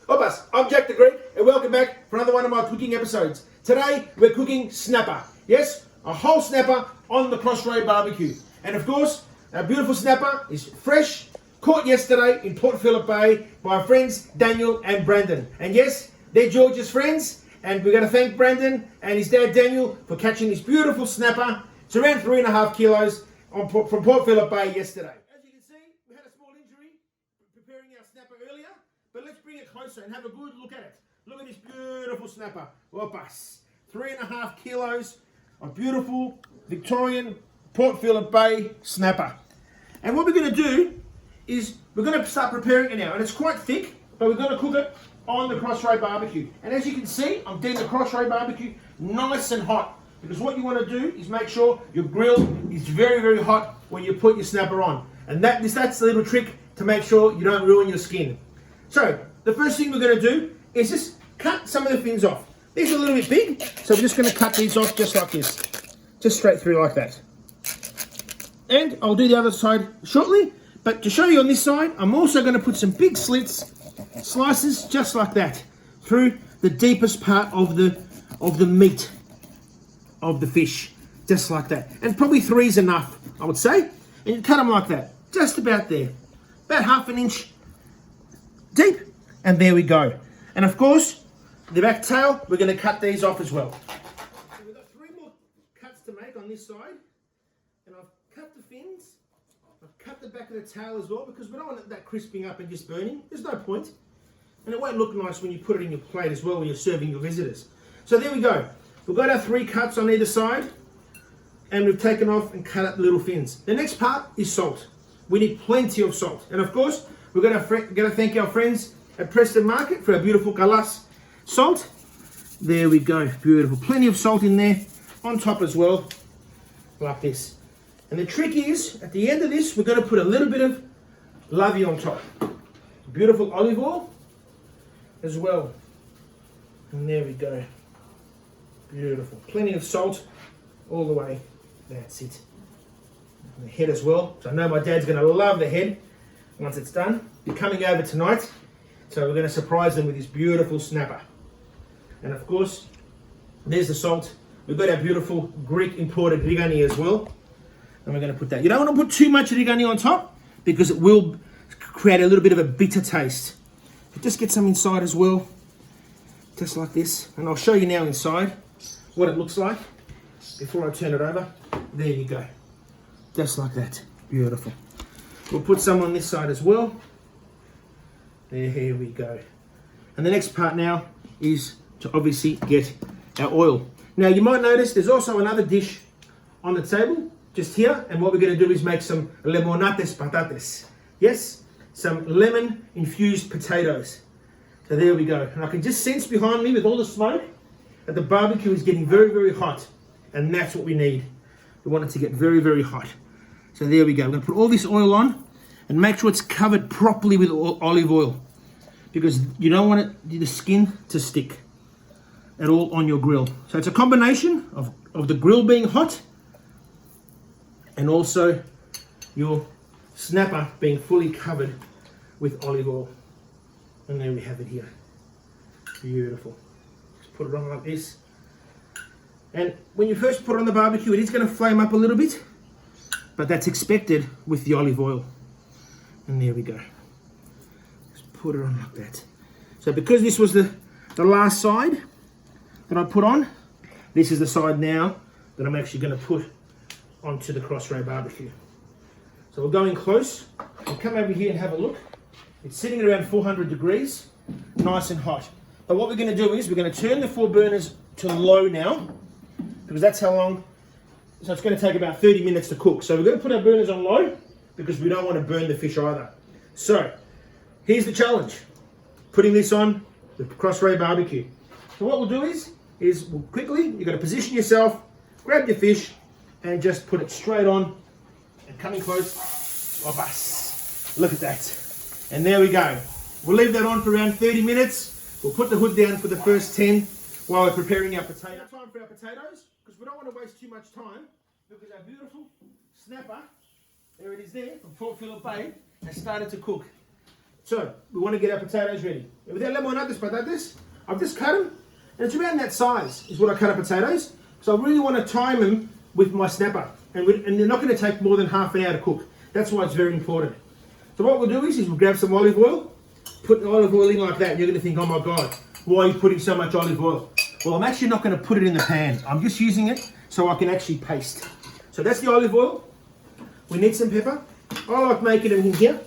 Opas, I'm Jack the Greek, and welcome back for another one of my cooking episodes. Today, we're cooking snapper. Yes, a whole snapper on the CrossRay BBQ. And of course, our beautiful snapper is fresh, caught yesterday in Port Phillip Bay by our friends Daniel and Brandon. And yes, they're George's friends, and we're going to thank Brandon and his dad Daniel for catching this beautiful snapper. It's around 3.5 kilos from Port Phillip Bay yesterday. As you can see, we had a small injury preparing our snapper earlier. But let's bring it closer and have a good look at it. Look at this beautiful snapper. Opas. 3.5 kilos of beautiful Victorian Port Phillip Bay snapper. And what we're going to do is we're going to start preparing it now. And it's quite thick, but we're going to cook it on the CrossRay BBQ. And as you can see, I'm doing the CrossRay BBQ nice and hot. Because what you want to do is make sure your grill is very, very hot when you put your snapper on. And that's the little trick to make sure you don't ruin your skin. So, the first thing we're going to do is just cut some of the fins off. These are a little bit big, so we're just going to cut these off just like this. Just straight through like that. And I'll do the other side shortly, but to show you on this side, I'm also going to put some big slices just like that, through the deepest part of the meat of the fish, just like that. And probably 3 is enough, I would say. And you cut them like that, just about there. About 1/2 inch deep, and there we go. And of course, the back tail, we're going to cut these off as well. So we've got 3 more cuts to make on this side, and I've cut the fins, I've cut the back of the tail as well, because we don't want that crisping up and just burning. There's no point, and it won't look nice when you put it in your plate as well when you're serving your visitors. So there we go. We've got our 3 cuts on either side, and we've taken off and cut up the little fins. The next part is salt. We need plenty of salt, and of course, we're going to thank our friends at Preston Market for our beautiful Galas salt. There we go, beautiful. Plenty of salt in there, on top as well, like this. And the trick is, at the end of this, we're going to put a little bit of lavy on top. Beautiful olive oil as well. And there we go. Beautiful. Plenty of salt all the way. That's it. And the head as well. So I know my dad's going to love the head. Once it's done, you're coming over tonight, so we're going to surprise them with this beautiful snapper. And of course, there's the salt. We've got our beautiful Greek imported rigani as well, and we're going to put that. You don't want to put too much rigani on top because it will create a little bit of a bitter taste. But just get some inside as well, just like this. And I'll show you now inside what it looks like before I turn it over. There you go, just like that. Beautiful. We'll put some on this side as well. There we go. And the next part now is to obviously get our oil. Now you might notice there's also another dish on the table just here, and what we're going to do is make some limonates patates. Yes, some lemon infused potatoes. So there we go. And I can just sense behind me with all the smoke that the barbecue is getting very, very hot, and that's what we need. We want it to get very, very hot. So there we go. We're going to put all this oil on and make sure it's covered properly with olive oil, because you don't want the skin to stick at all on your grill. So it's a combination of the grill being hot and also your snapper being fully covered with olive oil. And there we have it here. Beautiful. Just put it on like this. And when you first put it on the barbecue, it is going to flame up a little bit, but that's expected with the olive oil. And there we go. Just put it on like that. So because this was the last side that I put on, this is the side now that I'm actually going to put onto the CrossRay BBQ. So we'll go in close and come over here and have a look. It's sitting at around 400 degrees, nice and hot. But what we're going to do is we're going to turn the 4 burners to low now, because that's how long. So it's going to take about 30 minutes to cook. So we're going to put our burners on low because we don't want to burn the fish either. So here's the challenge. Putting this on the CrossRay BBQ. So what we'll do is we'll quickly, you've got to position yourself, grab your fish, and just put it straight on and coming close. Opas. Look at that. And there we go. We'll leave that on for around 30 minutes. We'll put the hood down for the first 10 while we're preparing our potato. Time for our potatoes, because we don't want to waste too much time, because our beautiful snapper, there it is there, from Port Phillip Bay, has started to cook. So we want to get our potatoes ready. And with our lemonades patatas, I've just cut them, and it's around that size is what I cut our potatoes. So I really want to time them with my snapper, and they're not going to take more than half an hour to cook. That's why it's very important. So what we'll do is we'll grab some olive oil, put the olive oil in like that, and you're going to think, oh my God, why are you putting so much olive oil? Well, I'm actually not going to put it in the pan. I'm just using it so I can actually paste. So that's the olive oil. We need some pepper. I like making them in here.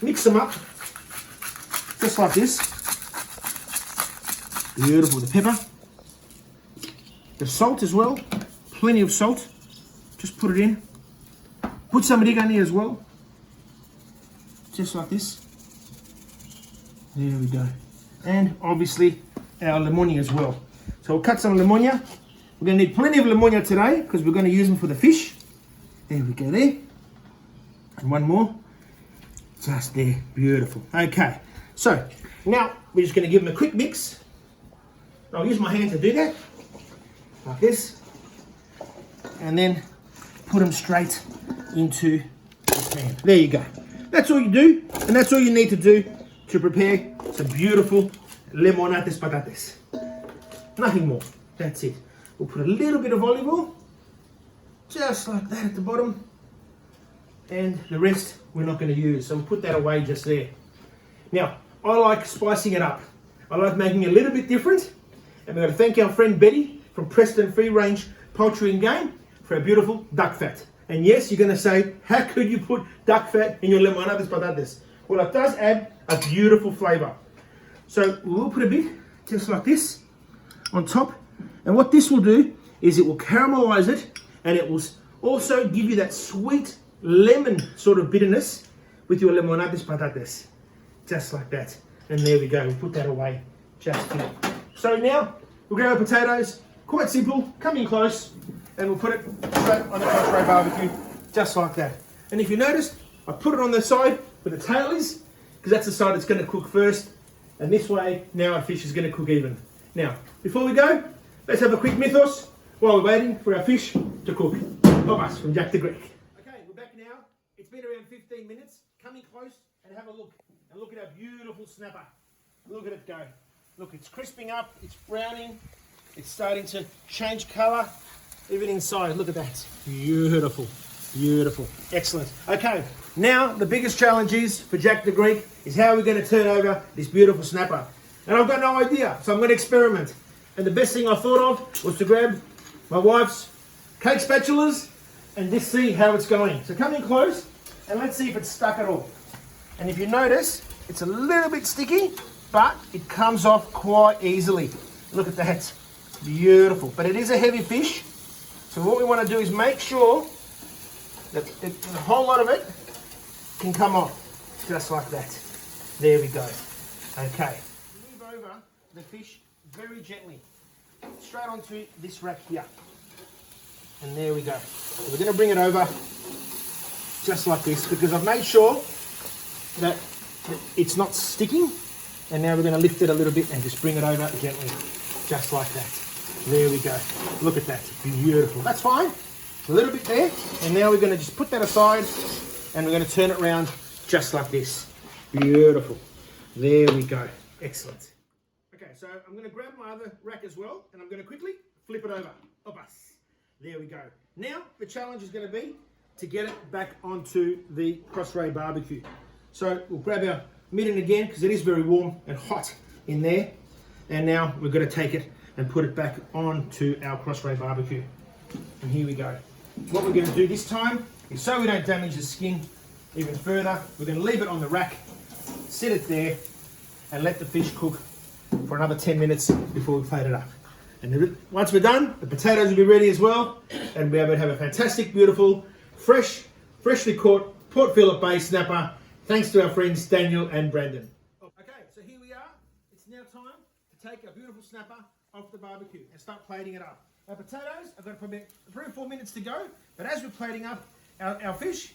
Mix them up, just like this. Beautiful, the pepper. The salt as well, plenty of salt. Just put it in. Put some oregano as well. Just like this. There we go. And obviously our lemonia as well. So we'll cut some lemonia. We're going to need plenty of lemonia today because we're going to use them for the fish. There we go there. And one more. Just there. Beautiful. Okay. So now we're just going to give them a quick mix. I'll use my hand to do that. Like this. And then put them straight into the pan. There you go. That's all you do, and that's all you need to do to prepare some beautiful lemonades patatas. Nothing more. That's it. We'll put a little bit of olive oil, just like that at the bottom, and the rest we're not going to use. So we'll put that away just there. Now, I like spicing it up. I like making it a little bit different, and we're going to thank our friend Betty from Preston Free Range Poultry and Game for our beautiful duck fat. And yes, you're going to say, how could you put duck fat in your lemonades patatas? Well, it does add a beautiful flavour. So we'll put a bit, just like this, on top. And what this will do is it will caramelise it, and it will also give you that sweet lemon sort of bitterness with your lemonades patatas. Just like that. And there we go, we'll put that away just here. So now, we'll grab our potatoes, quite simple, come in close, and we'll put it straight on the CrossRay BBQ, just like that. And if you noticed, I put it on the side where the tail is, because that's the side that's going to cook first. And this way, now our fish is going to cook even. Now, before we go, let's have a quick mythos while we're waiting for our fish to cook. Of us from Jack the Greek. Okay, we're back now. It's been around 15 minutes. Come in close and have a look. And look at our beautiful snapper. Look at it go. Look, it's crisping up, it's browning, it's starting to change colour. Even inside, look at that. Beautiful, beautiful, excellent. Okay, now the biggest challenge is for Jack the Greek is how we're going to turn over this beautiful snapper. And I've got no idea, so I'm going to experiment. And the best thing I thought of was to grab my wife's cake spatulas and just see how it's going. So come in close and let's see if it's stuck at all. And if you notice, it's a little bit sticky, but it comes off quite easily. Look at that, beautiful. But it is a heavy fish. So what we want to do is make sure that a whole lot of it can come off, just like that. There we go. Okay. Move over the fish very gently, straight onto this rack here. And there we go. So we're going to bring it over just like this, because I've made sure that it's not sticking. And now we're going to lift it a little bit and just bring it over gently, just like that. There we go. Look at that. Beautiful. That's fine. A little bit there. And now we're going to just put that aside and we're going to turn it around just like this. Beautiful. There we go. Excellent. Okay, so I'm going to grab my other rack as well and I'm going to quickly flip it over. Up-us. There we go. Now the challenge is going to be to get it back onto the CrossRay BBQ. So we'll grab our midden again because it is very warm and hot in there. And now we're going to take it and put it back onto our CrossRay BBQ. And here we go. What we're going to do this time is, so we don't damage the skin even further, we're going to leave it on the rack, sit it there, and let the fish cook for another 10 minutes before we plate it up. And once we're done, the potatoes will be ready as well, and we'll be able to have a fantastic, beautiful, freshly caught Port Phillip Bay snapper, thanks to our friends Daniel and Brandon. Okay, so here we are. It's now time to take our beautiful snapper off the barbecue and start plating it up. Our potatoes, I've got probably 3 or 4 minutes to go, but as we're plating up our fish,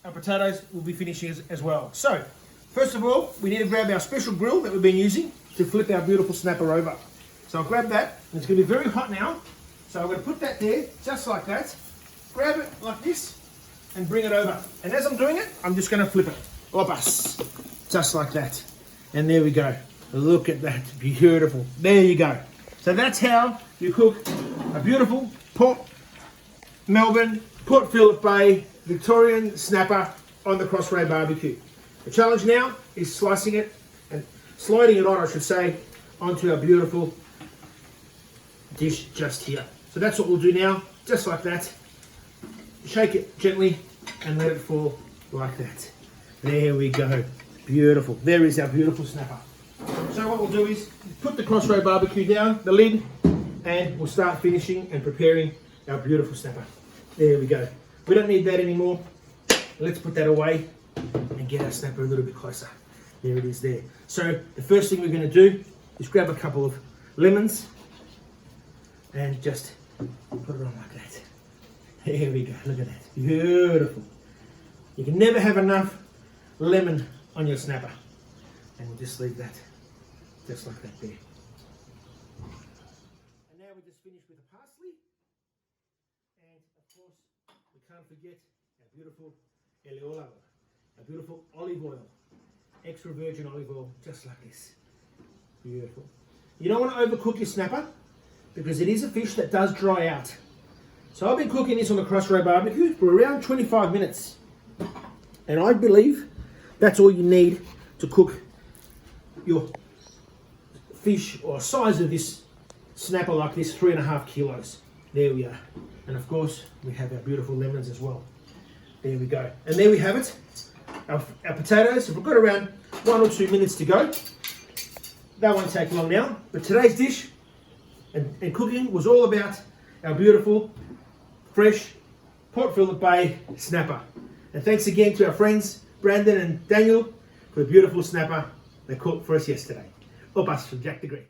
our potatoes will be finishing as well. So, first of all, we need to grab our special grill that we've been using to flip our beautiful snapper over. So I'll grab that, and it's going to be very hot now, so I'm going to put that there, just like that, grab it like this, and bring it over. And as I'm doing it, I'm just going to flip it. Opas. just like that. And there we go. Look at that, beautiful. There you go. So that's how you cook a beautiful Port Phillip Bay Victorian snapper on the CrossRay BBQ. The challenge now is slicing it and sliding it on, I should say, onto our beautiful dish just here. So that's what we'll do now, just like that. Shake it gently and let it fall like that. There we go. Beautiful. There is our beautiful snapper. So what we'll do is put the CrossRay BBQ down, the lid, and we'll start finishing and preparing our beautiful snapper. There we go. We don't need that anymore. Let's put that away and get our snapper a little bit closer. There it is there. So the first thing we're going to do is grab a couple of lemons and just put it on like that. There we go. Look at that. Beautiful. You can never have enough lemon on your snapper. And we'll just leave that just like that there. And now we just finish with the parsley. And of course, we can't forget our beautiful oleola, our beautiful olive oil. Extra virgin olive oil, just like this. Beautiful. You don't want to overcook your snapper because it is a fish that does dry out. So I've been cooking this on the CrossRay BBQ for around 25 minutes. And I believe that's all you need to cook your fish or size of this snapper like this, 3.5 kilos. There we are. And of course, we have our beautiful lemons as well. There we go. And there we have it. Our potatoes, we've got around 1 or 2 minutes to go. That won't take long now. But today's dish and cooking was all about our beautiful, fresh Port Phillip Bay snapper. And thanks again to our friends, Brandon and Daniel, for the beautiful snapper they cooked for us yesterday. Up us from Jack the Greek.